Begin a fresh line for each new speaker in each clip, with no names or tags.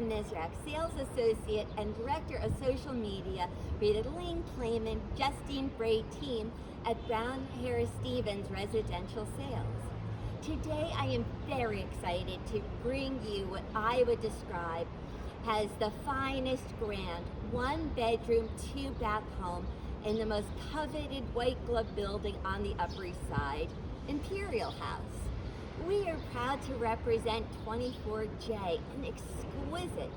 Lara Mizrack, Sales Associate and Director of Social Media for the Elaine, Clayman, Justine Bray team at Brown Harris Stevens Residential Sales. Today I am very excited to bring you what I would describe as the finest grand one-bedroom, two-bath home in the most coveted white glove building on the Upper East Side, Imperial House. We are proud to represent 24J, an exquisite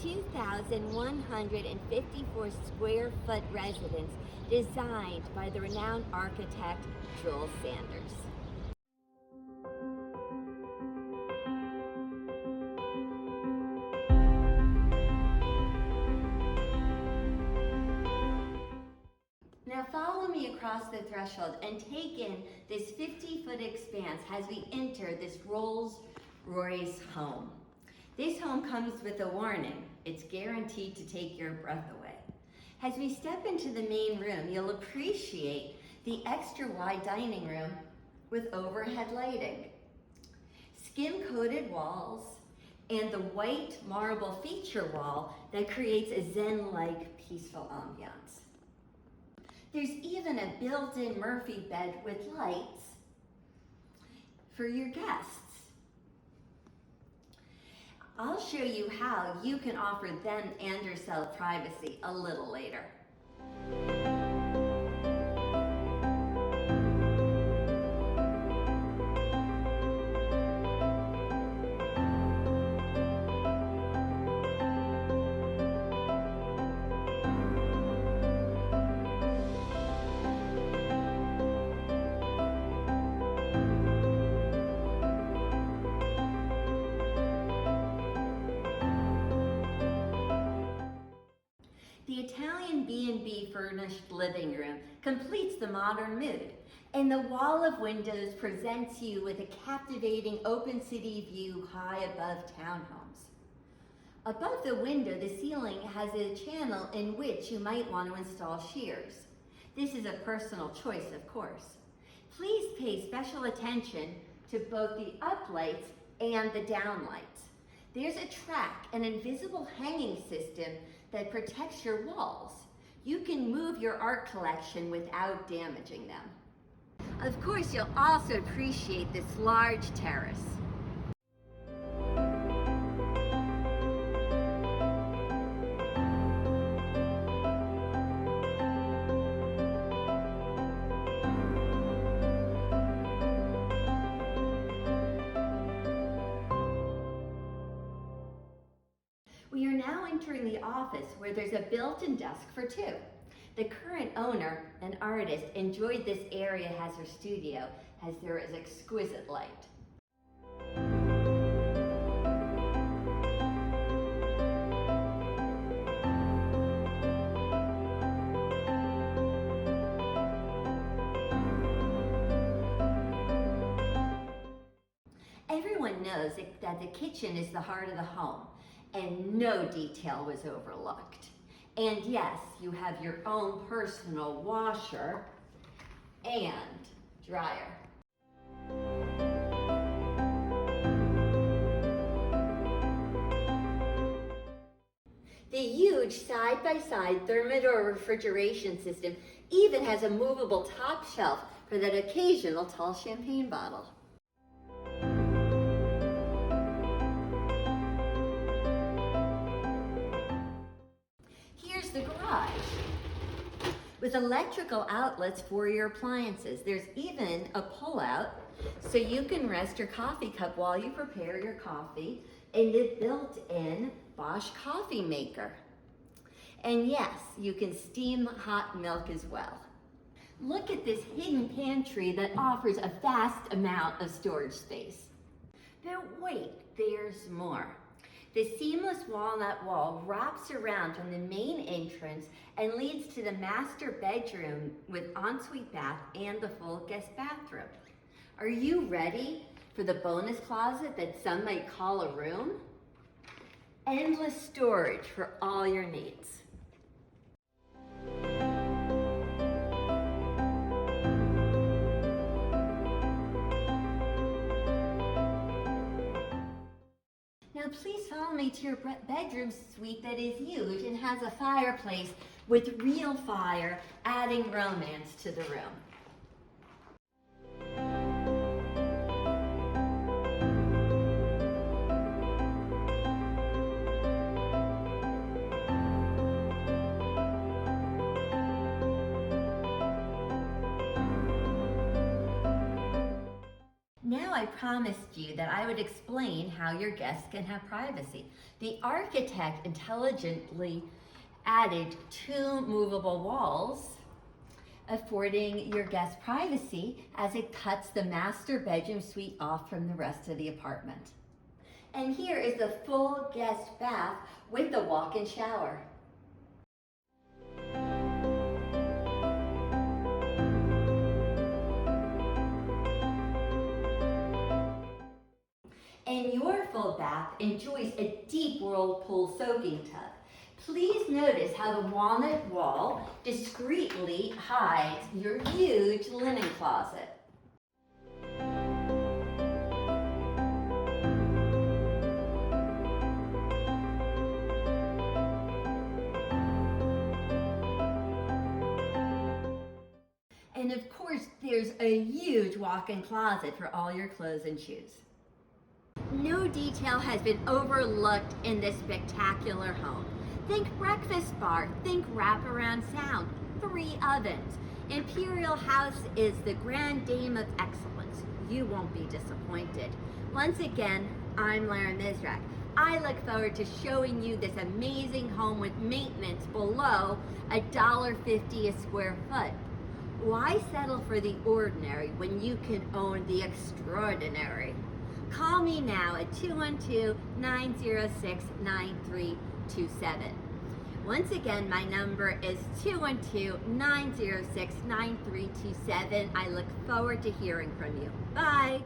2,154 square foot residence designed by the renowned architect Jules Sanders. Now follow me across the threshold and take in this 50-foot expanse as we enter this Rolls-Royce home. This home comes with a warning. It's guaranteed to take your breath away. As we step into the main room, you'll appreciate the extra wide dining room with overhead lighting, skim-coated walls, and the white marble feature wall that creates a zen-like peaceful ambiance. There's even a built-in Murphy bed with lights for your guests. I'll show you how you can offer them and yourself privacy a little later. The Italian B&B furnished living room completes the modern mood, and the wall of windows presents you with a captivating open city view high above townhomes. Above the window, the ceiling has a channel in which you might want to install shears. This is a personal choice, of course. Please pay special attention to both the uplights and the downlights. There's a track, an invisible hanging system that protects your walls. You can move your art collection without damaging them. Of course, you'll also appreciate this large terrace. We are now entering the office where there's a built-in desk for two. The current owner, an artist, enjoyed this area as her studio, as there is exquisite light. Everyone knows that the kitchen is the heart of the home, and no detail was overlooked. And yes, you have your own personal washer and dryer. The huge side-by-side Thermador refrigeration system even has a movable top shelf for that occasional tall champagne bottle. The garage with electrical outlets for your appliances. There's even a pull-out so you can rest your coffee cup while you prepare your coffee in the built-in Bosch coffee maker. And yes, you can steam hot milk as well. Look at this hidden pantry that offers a vast amount of storage space. But wait, there's more. The seamless walnut wall wraps around from the main entrance and leads to the master bedroom with ensuite bath and the full guest bathroom. Are you ready for the bonus closet that some might call a room? Endless storage for all your needs. Now please follow me to your bedroom suite that is huge and has a fireplace with real fire, adding romance to the room. Now I promised you that I would explain how your guests can have privacy. The architect intelligently added 2 movable walls, affording your guests privacy as it cuts the master bedroom suite off from the rest of the apartment. And here is the full guest bath with the walk-in shower. And your full bath enjoys a deep whirlpool soaking tub. Please notice how the walnut wall discreetly hides your huge linen closet. And of course, there's a huge walk-in closet for all your clothes and shoes. No detail has been overlooked in this spectacular home. Think breakfast bar, think wraparound sound, 3 ovens. Imperial House is the grand dame of excellence. You won't be disappointed. Once again, I'm Lara Mizrack. I look forward to showing you this amazing home with maintenance below $1.50 a square foot. Why settle for the ordinary when you can own the extraordinary? Call me now at 212-906-9327. Once again, my number is 212-906-9327. I look forward to hearing from you. Bye.